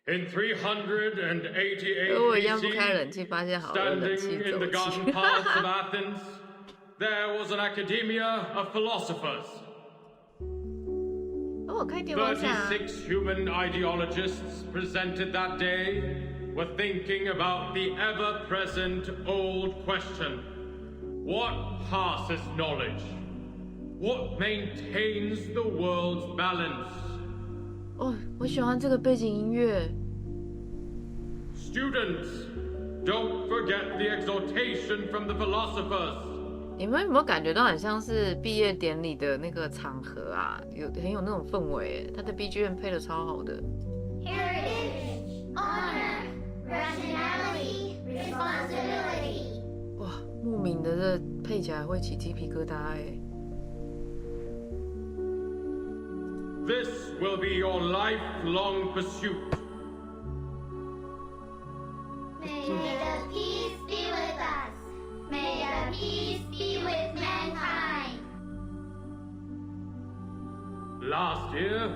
In 388 如果一样不开冷 BC, 气，发现好热，冷 standing 气 in 走 the 气。 garden paths of Athens, there was an academia of philosophers. 哦，开电风扇啊。 36 human ideologists presented that day were thinking about the ever-present old question: what passes knowledge? What maintains the world's balance? 哦，我喜欢这个背景音乐。 Students, don't forget the exhortation from the philosophers. 你们有没有感觉到很像是毕业典礼的那个场合啊？很有那种氛围，它的 BGM 配的超好的。 Heritage, honor, rationality, responsibility. 哇，莫名的这配起来会起鸡皮疙瘩哎。 This will be your lifelong pursuit. May the peace be with us. May the peace be with mankind. Last year,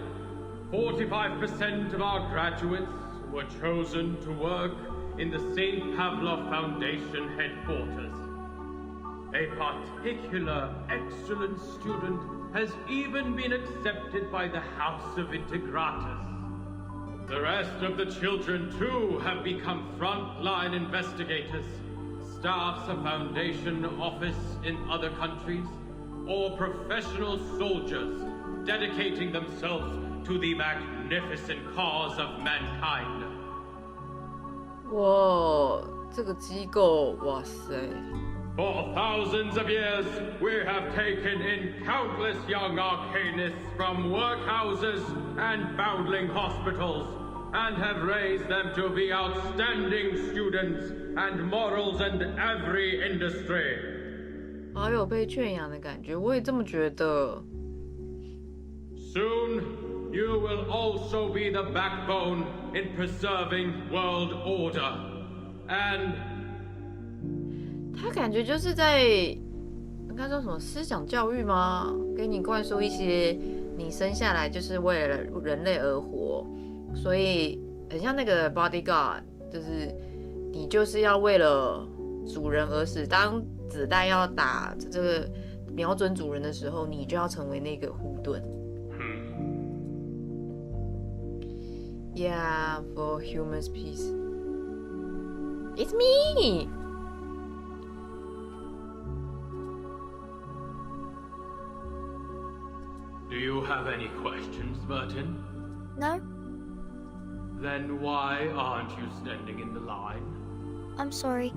45% of our graduates were chosen to work in the St. Pavlov Foundation headquarters. A particular excellent student has even been accepted by the House of Integratus. The rest of the children, too, have become frontline investigators, staffs of Foundation office in other countries, or professional soldiers dedicating themselves to the magnificent cause of mankind. 哇，这个机构，哇塞！ For thousands of years, we have taken in countless young arcanists from workhouses and foundling hospitals, and have raised them to be outstanding students and morals in every industry. 好有被圈养的感觉，我也这么觉得。 Soon, you will also be the backbone in preserving world order, and 他感觉就是在，应该说什么思想教育吗？给你灌输一些，你生下来就是为了人类而活，所以很像那个 bodyguard， 就是你就是要为了主人而死。当子弹要打这个瞄准主人的时候，你就要成为那个护盾。Yeah, for humans' peace. It's me. do you have any questions, Burton? No, Then why aren't you standing in the line? I'm sorry.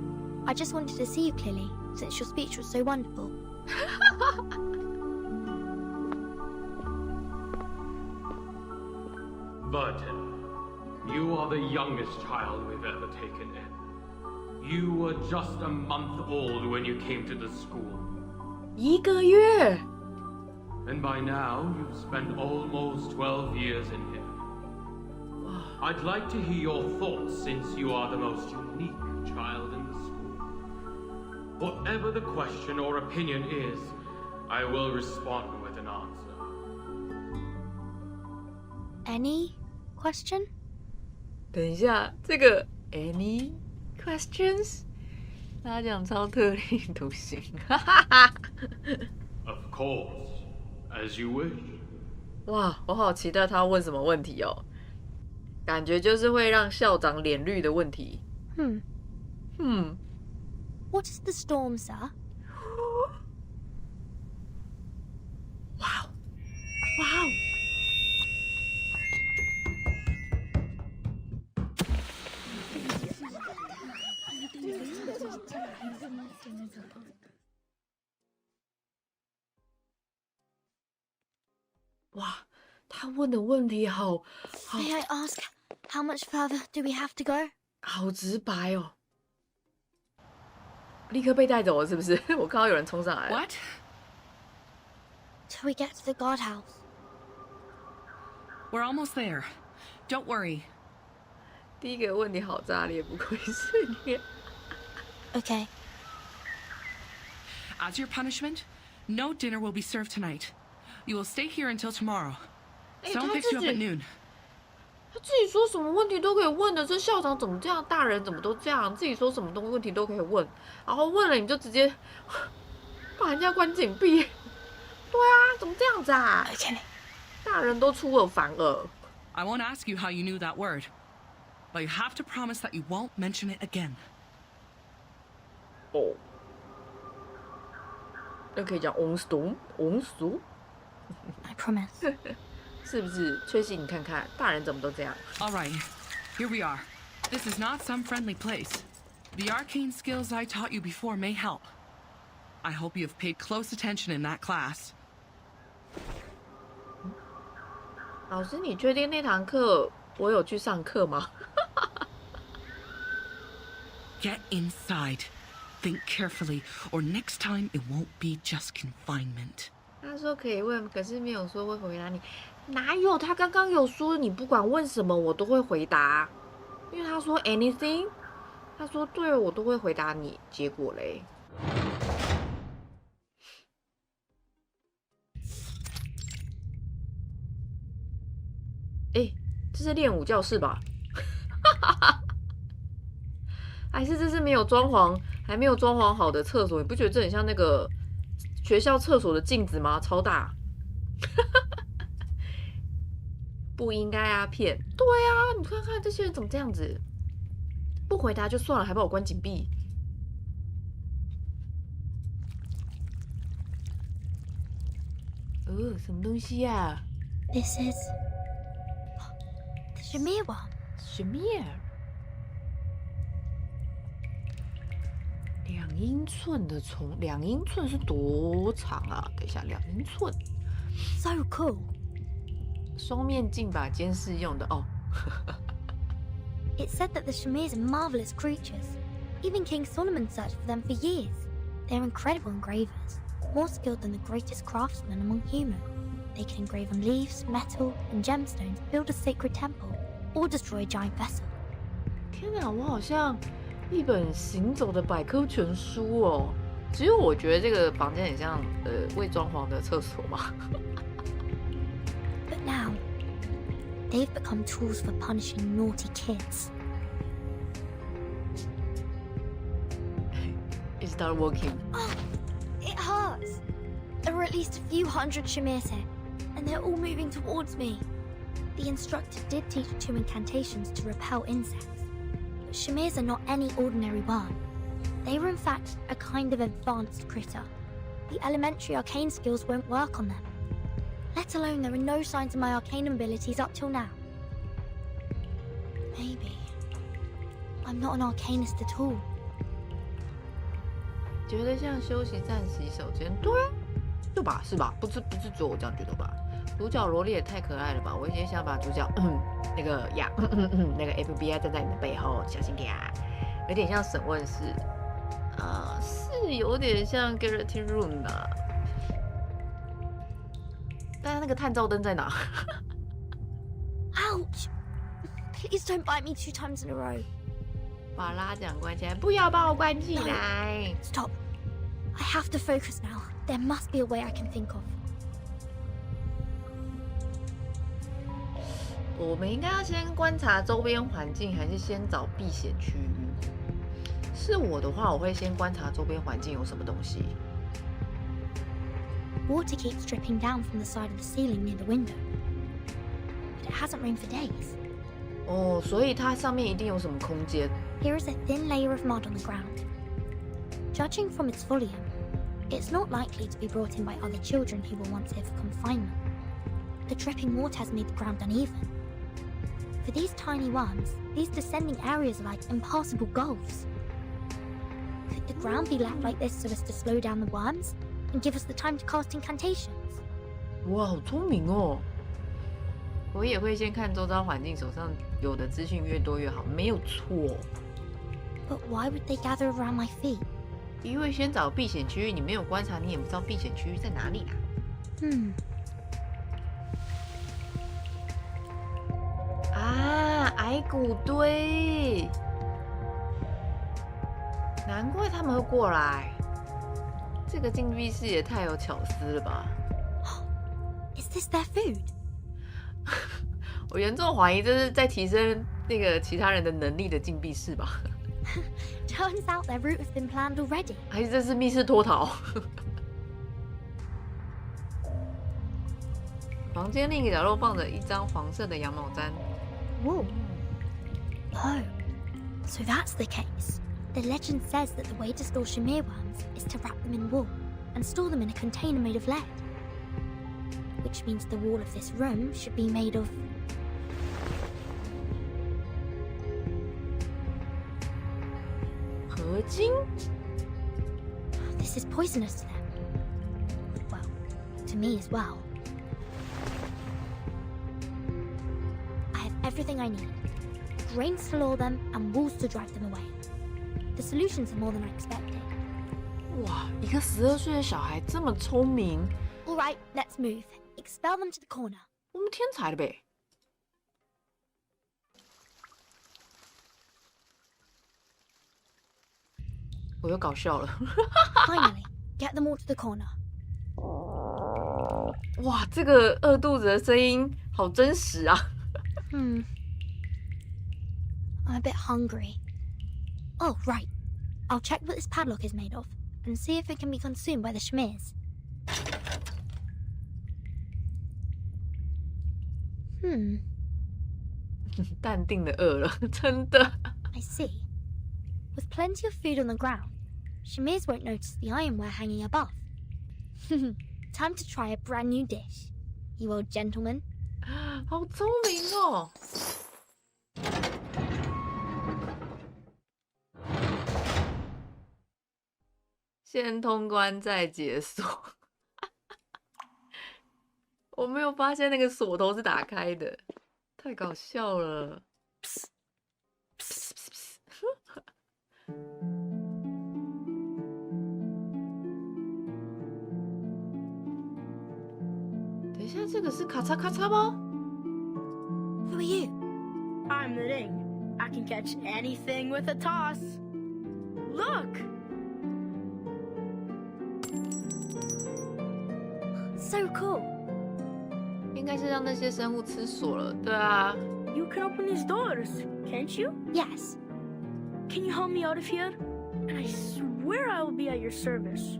I just wanted to see you clearly, since your speech was so wonderful. Burton, you are the youngest child we've ever taken in. You were just a month old when you came to the school. 1个月。 And by now, you've spent almost 12 years in here. I'd like to hear your thoughts since you are the most unique child in the school. Whatever the question or opinion is, I will respond with an answer. Any question? 等一下，这个 any questions？他讲超特立独行，哈哈哈。 Of course, as you wish. 哇，我好期待他问什么问题哦，感觉就是会让校长脸绿的问题。What is the storm, sir? 哇哦，哇哦！ 哇，他问的问题好 May I ask, how much further do we have to go? 好直白哦，立刻被带走了是不是？我看到有人冲上来了。 What? Till we get to the guardhouse. We're almost there. Don't worry. 第一个问题好炸裂，不愧是你。 Okay. As your punishment, no dinner will be served tonight. You will stay here until tomorrow. Hey, Someone picks you up at noon. 他自己说什么问题都可以问的，这校长怎么这样？大人怎么都这样？自己说什么问题都可以问，然后问了你就直接把人家关禁闭。对啊，怎么这样子啊？大人都出尔反尔。I won't ask you how you knew that word, but you have to promise that you won't mention it again. 哦，那可以讲 on stone。I promise. 是不是？崔西，你看看，大人怎么都这样。All right, here we are. This is not some friendly place. The arcane skills I taught you before may help. I hope you have paid close attention in that class. 老师，你确定那堂课我有去上课吗？ Get inside. Think carefully, or next time it won't be just confinement. 他说可以问，可是没有说会回答你。哪有？他刚刚有说你不管问什么我都会回答，因为他说 anything， 他说对，我都会回答你。结果嘞？哎，这是练舞教室吧？还是这是没有装潢，还没有装潢好的厕所？你不觉得这很像那个学校厕所的镜子吗？超大。不应该啊，骗！对啊，你看看这些人怎么这样子？不回答就算了，还把我关紧闭。什么东西啊 This is the Shamir one. Shamir， 2英寸的虫，2英寸是多长啊？等一下，2英寸。So cool. 双面镜吧，监视用的哦。It said that the Shamirs are marvelous creatures. Even King Solomon searched for them for years. They're incredible engravers, more skilled than the greatest craftsmen among humans. They can engrave on leaves, metal, and gemstones, build a sacred temple, or destroy a giant vessel. 天哪，我好像一本行走的百科全书哦。只有我觉得这个房间很像未装潢的厕所嘛。But now, they've become tools for punishing naughty kids. It started working. Oh, it hurts. There are at least a few hundred Shamirs here, and they're all moving towards me. The instructor did teach 2 incantations to repel insects, but Shamirs are not any ordinary worm. They were in fact a kind of advanced critter. The elementary arcane skills won't work on them. Let alone there are no signs of my arcane abilities up till now. Maybe I'm not an arcanist at all. 觉得像休息站洗手间，对啊，对吧？是吧？不是只有我这样觉得吧？主角萝莉也太可爱了吧！我以前想把主角那个呀，那个 FBI 站在你的背后，小心点啊，有点像审问室，是有点像 Guarantee Room 的，但是那个探照灯在哪？ Ouch! Please don't bite me 2 times in a row. 把拉奖关起来，不要把我关起来！ Stop. I have to focus now. There must be a way I can think of. 我们应该要先观察周边环境，还是先找避险区域？是我的话，我会先观察周边环境有什么东西。 Water keeps dripping down from the side of the ceiling near the window. But it hasn't rained for days. 哦，所以它上面一定有什么空间。 Here is a thin layer of mud on the ground. Judging from its volume, it's not likely to be brought in by other children who were once here for confinement. The dripping water has made the ground uneven. For these tiny worms, these descending areas are like impassable gulfs. Could the ground be left like this so as to slow down the worms and give us the time to cast incantations? 哇，好聪明哦！我也会先看周遭环境，手上有的资讯越多越好，没有错。 But why would they gather around my feet? 因为先找避险区域，你没有观察，你也不知道避险区域在哪里啦。矮骨堆，难怪他们会过来。这个禁闭室也太有巧思了吧！ Is this their food? 我严重怀疑这是在提升那个其他人的能力的禁闭室吧？Turns out their route has been planned already. 还是这是密室脱逃？房间另一个角落放着一张黄色的羊毛毡。Wool. Oh, so that's the case. The legend says that the way to store Shamir worms is to wrap them in wool and store them in a container made of lead. Which means the wall of this room should be made of... 合金 This is poisonous to them. Well, to me as well. I have everything I need. Grains to lure them and walls to drive them away. The solutions are more than I expected. 哇，一个12岁的小孩这么聪明， All right, let's move. Expel them to the corner. 我们天才了呗！我又搞笑了。Finally, get them all to the corner. 哇，这个饿肚子的声音好真实啊！ I'm a bit hungry. Oh, right. I'll check what this padlock is made of and see if it can be consumed by the Shmirs. 淡定的饿了，真的。I see. With plenty of food on the ground, Shmirs won't notice the ironware hanging above. Time to try a brand new dish, you old gentleman. 好聪明哦！先通关再解锁。我没有发现那个锁头是打开的，太搞笑了。等一下，这个是咔嚓咔嚓吗？ Who are you? I'm the ding. I can catch anything with a toss. Look! So cool. 应该是让那些生物吃锁了，对啊。 You can open these doors, can't you? Yes. Can you help me out of here? And I swear I will be at your service.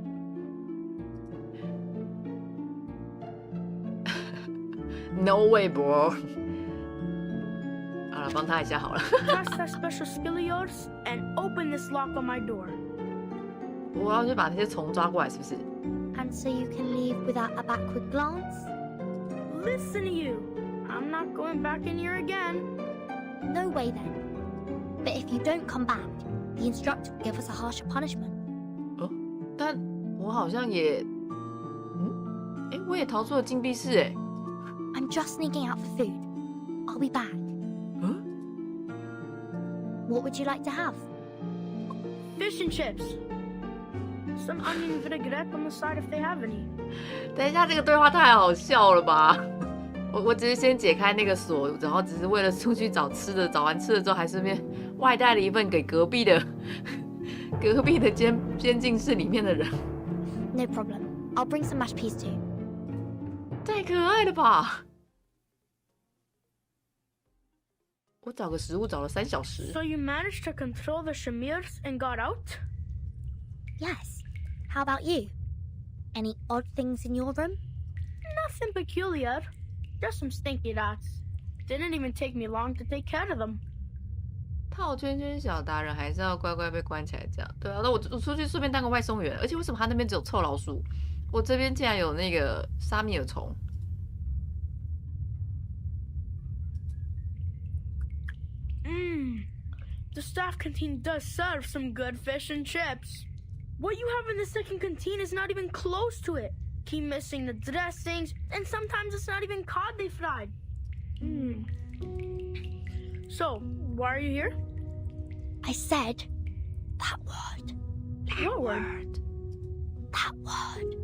No way, bro. 好了，帮他一下好了。Cast that special skill of yours and open this lock on my door. 我要去把那些虫抓过来，是不是？ And so you can leave without a backward glance? Listen to you. I'm not going back in here again. No way then. But if you don't come back, the instructor will give us a harsher punishment. 哦，但我好像也，我也逃出了禁闭室哎。 I'm just sneaking out for food. I'll be back. What would you like to have? Fish and chips. Some onion vinaigrette on the side if they have any. 等一下，这个对话太好笑了吧！我只是先解开那个锁，然后只是为了出去找吃的，找完吃的之后，还顺便外带了一份给隔壁的监禁室里面的人。No problem. I'll bring some mashed peas too. 太可爱了吧！我找个食物找了3小时。 So you managed to control the Shamirs and got out? Yes. How about you? Any odd things in your room? Nothing peculiar. Just some stinky dots. Didn't even take me long to take care of them. 套圈圈小达人还是要乖乖被关起来，这样对啊。那我出去顺便当个外送员，而且为什么他那边只有臭老鼠，我这边竟然有那个沙米尔虫？ The staff canteen does serve some good fish and chips. What you have in the second canteen is not even close to it. Keep missing the dressings, and sometimes it's not even cod they fried. So, why are you here? I said that word. What word? That word.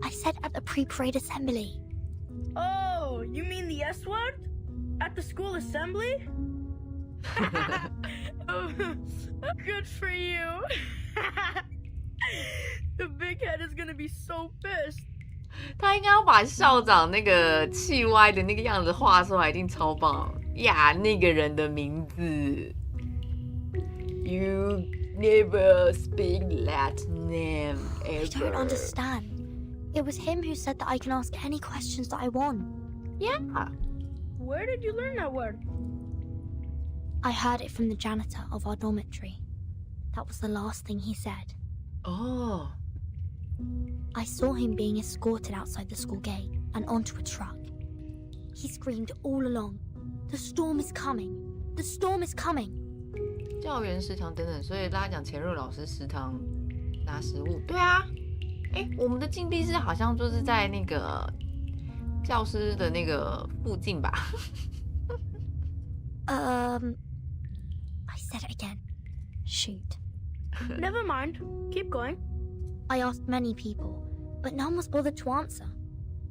I said at the pre-parade assembly. Oh, you mean the S word? At the school assembly? Good for you. The big head is gonna be so pissed. 他应该要把校长那个气歪的那个样子画出来，一定超棒呀！那个人的名字 ，You never speak that name I don't ever. understand. It was him who said that I can ask any questions that I want. Yeah. Where did you learn that word? I heard it from the janitor of our dormitory. That was the last thing he said. Oh. I saw him being escorted outside the school gate and onto a truck. He screamed all along, "The storm is coming! The storm is coming!" 教员食堂等等，所以大家讲前任老师食堂拿食物。对啊，我们的禁闭室好像就是在那个教师的那个附近吧。I said it again. Shoot. Never mind. Keep going. I asked many people, but none was bothered to answer.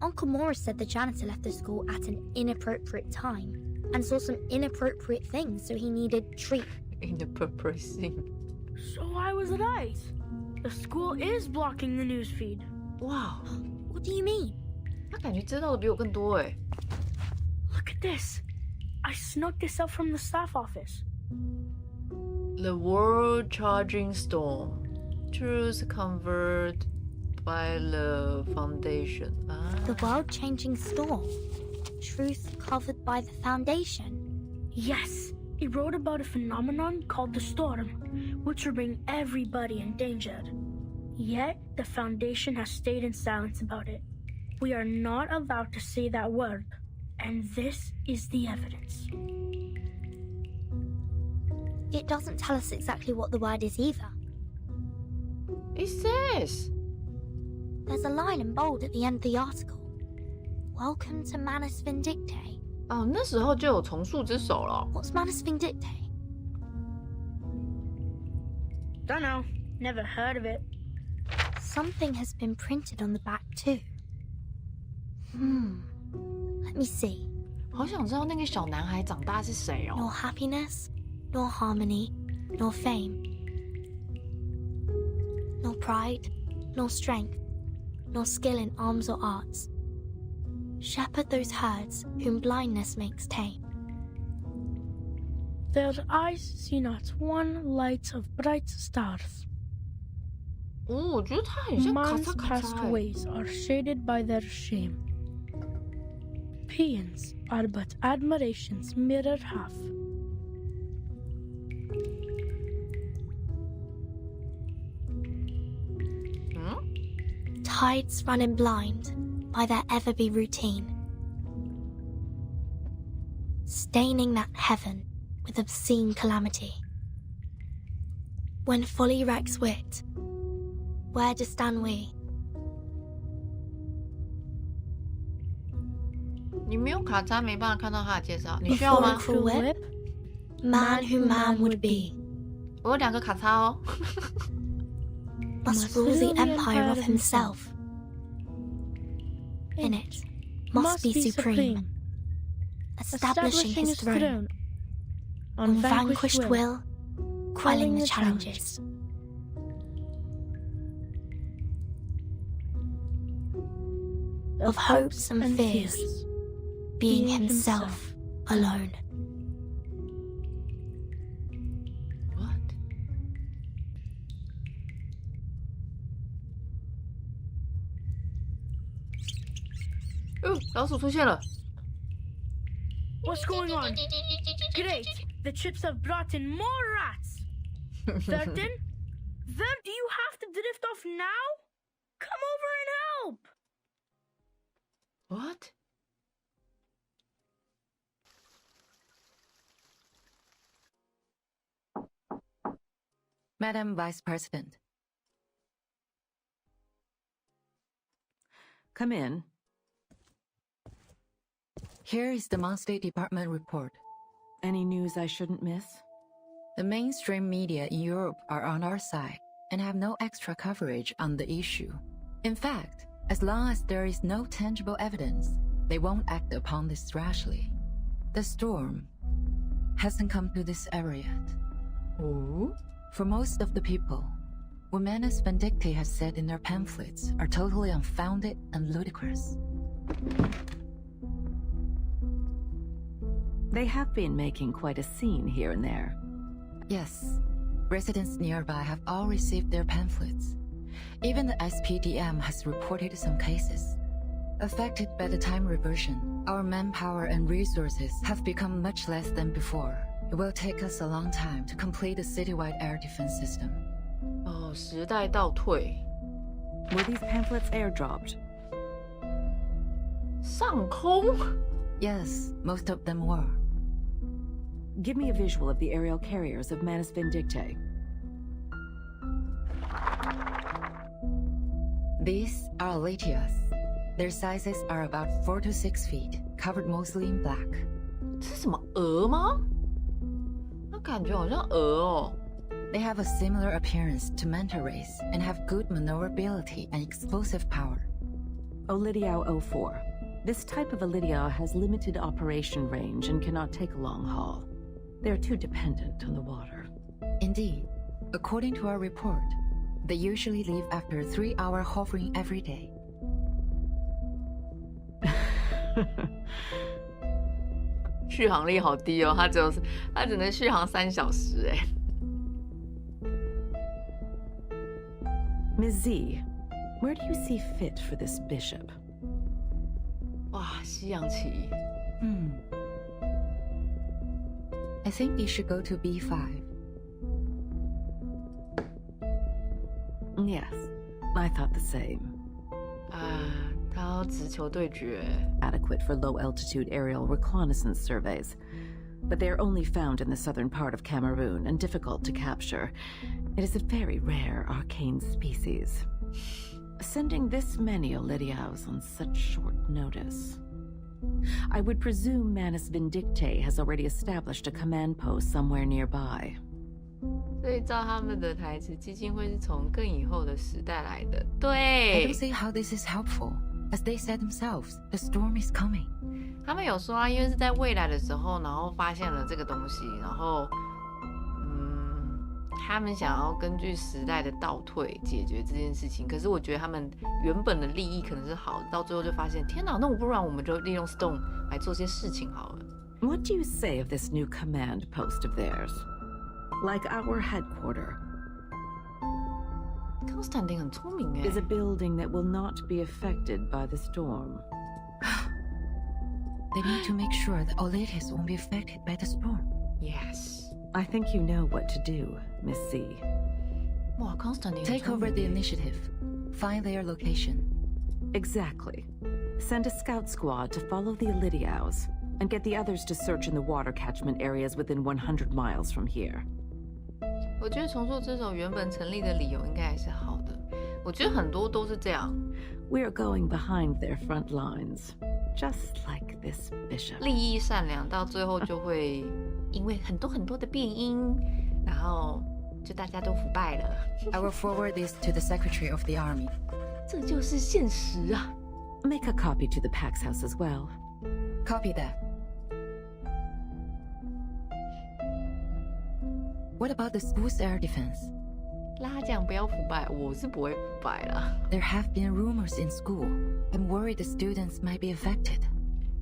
Uncle Morris said the janitor left the school at an inappropriate time and saw some inappropriate things, so he needed treat. Inappropriate thing. So I was right. The school is blocking the newsfeed. Wow. What do you mean? 他感觉知道的比我更多哎。Look at this. I snuck this up from the staff office. The World Charging Storm. Truth covered by the Foundation. The world-changing storm. Truth covered by the Foundation. Yes, it wrote about a phenomenon called the storm, which will bring everybody endangered. Yet, the Foundation has stayed in silence about it. We are not allowed to say that word, and this is the evidence. It doesn't tell us exactly what the word is either. It says. There's a line in bold at the end of the article. Welcome to Manus Vindictae. 哦，那时候就有重塑之手了。 What's Manus Vindictae? Dunno. Never heard of it. Something has been printed on the back too. Let me see. 好想知道那个小男孩长大是谁哦。 Nor happiness, nor harmony, nor fame. Nor pride, nor strength, nor skill in arms or arts. Shepherd those herds whom blindness makes tame. Their eyes see not one light of bright stars. 哦，我觉得他很像咔 Man's 嚓咔 past 嚓。 ways are shaded by their shame. Paeans are but admiration's mirror half. Tides running blind by their ever-be routine. Staining that heaven with obscene calamity. When folly wrecks wit, where do stand we? 你没有卡扎，没办法看到他的介绍。你需 Before 要 a 吗？ cruel whip, man who man would be, 我有2个卡扎哦。 must rule the empire of himself. In it, must be supreme, establishing his throne, on vanquished will, quelling the challenges. Of hopes and fears, being himself alone. What？ 哦，老鼠出现了。 What's going on? Great! The chips have brought in more rats! Vertin? Vert, do you have to drift off now? Come over and help! What？ Madam Vice President. Come in. Here is the monthly department report. Any news I shouldn't miss? The mainstream media in Europe are on our side and have no extra coverage on the issue. In fact, as long as there is no tangible evidence, they won't act upon this rashly. The storm hasn't come to this area yet. Oh？ For most of the people, What Manus Vindicti has said in their pamphlets are totally unfounded and ludicrous. They have been making quite a scene here and there. Yes, residents nearby have all received their pamphlets. Even the SPDM has reported some cases. Affected by the time reversion, our manpower and resources have become much less than before. It will take us a long time to complete the citywide air defense system. 哦，时代倒退。 Were these pamphlets airdropped? 上空？ Yes, most of them were. Give me a visual of the aerial carriers of Manus Vindicti. These are Aletias. Their sizes are about 4 to 6 feet, covered mostly in black. 这是什么鹅吗？那感觉好像鹅哦。 They have a similar appearance to manta rays and have good maneuverability and explosive power. Olidiao 04. This type of Olidiao has limited operation range and cannot take a long haul. They are too dependent on the water. Indeed, according to our report, they usually leave after a 3-hour hovering every day. 续航力好低哦，它只能续航3小时哎。 Ms. Z, where do you see fit for this bishop? 哇，西洋棋。I think you should go to B5. Yes, I thought the same. 他要直球对决。 Adequate for low-altitude aerial reconnaissance surveys. But they are only found in the southern part of Cameroon and difficult to capture. It is a very rare arcane species. Sending this many Olidiaos on such short notice. I would presume Manus Vindicti has already established a command post somewhere nearby. 所以照他们的台词，基金会是从更以后的时代来的。 I 对 don't see how this is helpful. As they said themselves, the storm is coming. 他们有说啊，因为是在未来的时候，然后发现了这个东西，然后，他们想要根据时代的倒退解决这件事情。可是我觉得他们原本的利益可能是好的，到最后就发现，天哪，那不然我们就利用 Stone 来做些事情好了。What do you say of this new command post of theirs? Like our headquarters. Constantine 很聪明哎 Is a building that will not be affected by the storm. They need to make sure that Oletias won't be affected by the storm. Yes. I think you know what to do, Miss C. 哇 ，Constantine 很 Take 聪 over 明 the 耶 initiative. Find their location. Exactly. Send a scout squad to follow the Olidiaos and get the others to search in the water catchment areas within 100 miles from here. 我觉得重塑之手原本成立的理由应该还是好的。我觉得很多都是这样， We are going behind their front lines, just like this bishop. 利益善良，到最后就会因为很多的变因，然后就大家都腐败了。 I will forward this to the Secretary of the Army. 这就是现实啊！ Make a copy to the Pax House as well. Copy that. What about the school's air defense? 拉奖不要腐败，我是不会腐败啦。 There have been rumors in school. I'm worried the students might be affected.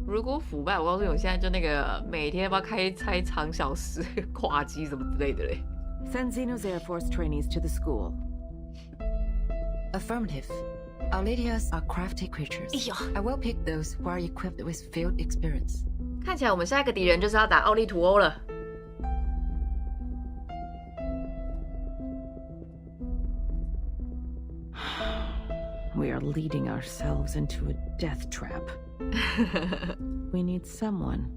如果腐败，我告诉你，我现在就那个每天要不要开长小时、跨机什么之类的嘞。 Send Xeno's Air Force trainees to the school. Affirmative. Oletias are crafty creatures. 哎呦， I will pick those who are equipped with field experience. 看起来我们下一个敌人就是要打奥利图欧了。 We are leading ourselves into a death trap. We need someone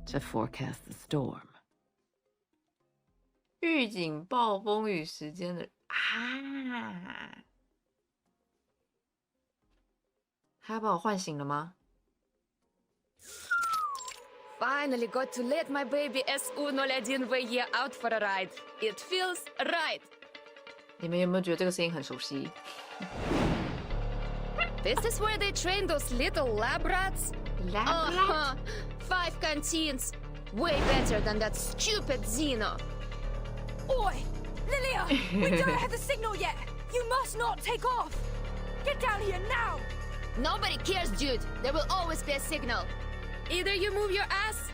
to forecast the storm. 预警暴风雨时间的啊！他把我唤醒了吗？ Finally got to let my baby S101VE out for a ride. It feels right. 你们有没有觉得这个声音很熟悉？ This is where they train those little lab rats? Uh-huh. 5 canteens. Way better than that stupid Xeno. Oi! Lilia, we don't have a signal yet. You must not take off. Get down here now. Nobody cares, Jude. There will always be a signal. Either you move your ass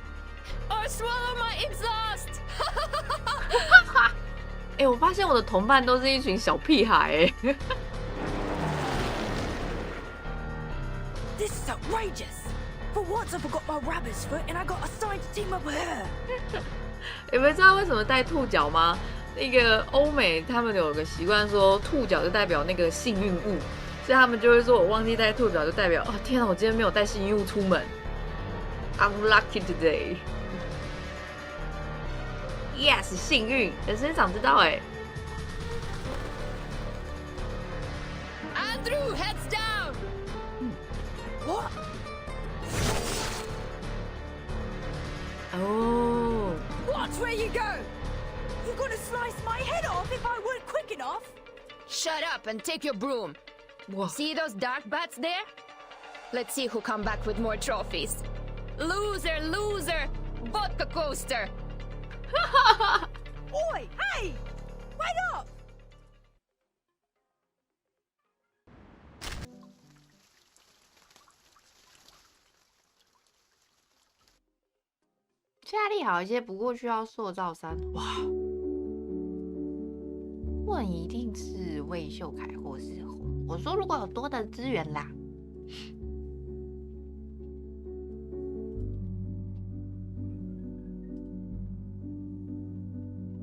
or swallow my exhaust. 我发现我的同伴都是一群小屁孩This is outrageous. For once, I forgot my rabbit's foot and I got assigned to team up with her. 你们知道为什么戴兔角吗？那个欧美他们有个习惯说兔角就代表那个幸运物，所以他们就会说我忘记戴兔角就代表天哪，我今天没有带幸运物出门 ，unlucky today。Yes， 幸运，人生长知道Andrew, heads down. What? Oh. Watch where you go. You're gonna slice my head off if I weren't quick enough. Shut up and take your broom. Whoa. See those dark bats there? Let's see who come back with more trophies. Loser, loser, vodka coaster. Oi, hey! Wait up! 夏利好一些，不过需要塑造3。哇，问一定是魏秀凯或是红。我说如果有多的资源啦。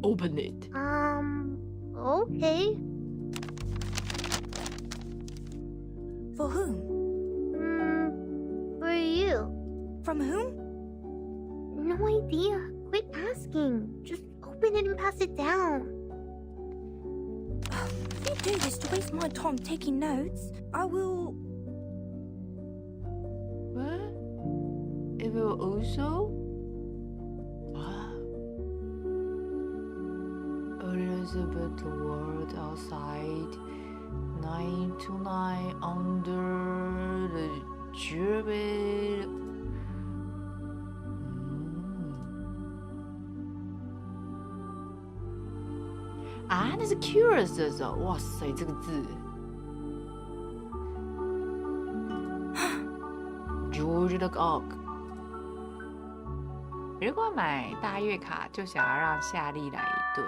Open it. Okay. For whom? For you. From whom? No idea. Quit asking. Just open it and pass it down. If you do this to waste my time taking notes, I will... What? It will also? Elizabeth, the world outside, 9 to 9 under the German. 啊，那是 curious 的时候，哇塞，这个字 ，George the Ogg。如果买大月卡，就想要让夏利来一对。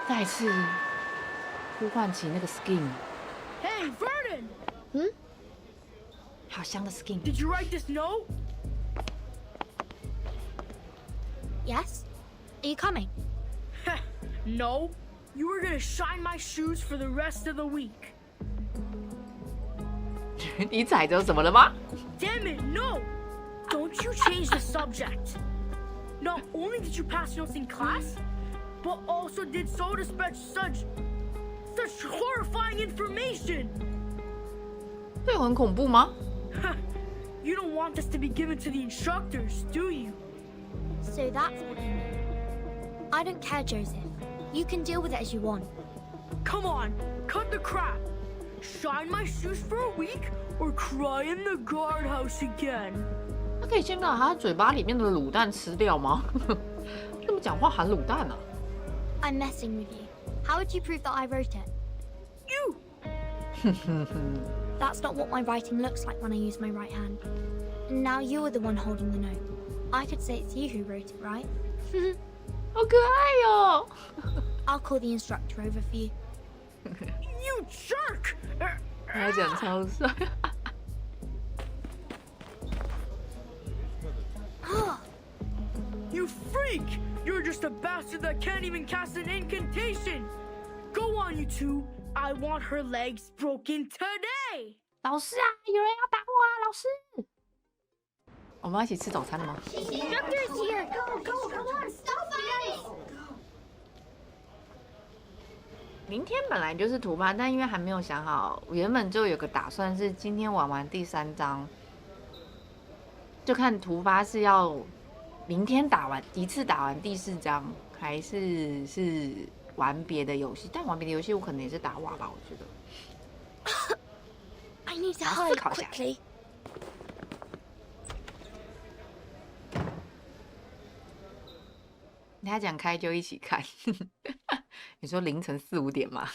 再次呼唤起那个 skin。Hey, Vernon! 好香的 skin。 Did you write this note? Yes? Are you coming? No. You were gonna shine my shoes for the rest of the week. 你踩着什么了吗 Damn it, no! Don't you change the subject. Not only did you pass notes in class, but also did so to spread such horrifying information. 这有很恐怖吗 You don't want this to be given to the instructors, do you? So that's what you mean. I don't care, Joseph. You can deal with it as you want. Come on, cut the crap. Shine my shoes for a week or cry in the guardhouse again. 他可以先把他嘴巴里面的卤蛋吃掉吗这么讲话含卤蛋啊 I'm messing with you. How would you prove that I wrote it? You! That's not what my writing looks like when I use my right hand. And now you're the one holding the note. I could say it's you who wrote it, right? 好可爱哦 I'll call the instructor over for you. You jerk! 他讲超帅 You freak! You're just a bastard that can't even cast an incantation! Go on, you two. I want her legs broken today! 老师啊有人要打我啊老师我们要一起吃早餐了吗 Instructor's here! Go, go, come on, stop fighting! 明天本来就是突发但因为还没有想好我原本就有个打算是今天玩完第3章就看突发是要明天一次打完第4章还是玩别的游戏但玩别的游戏我可能也是打瓦吧我觉得 I need to 思 hide 考一下 quickly. 你他讲开就一起看。你说凌晨4、5点吗？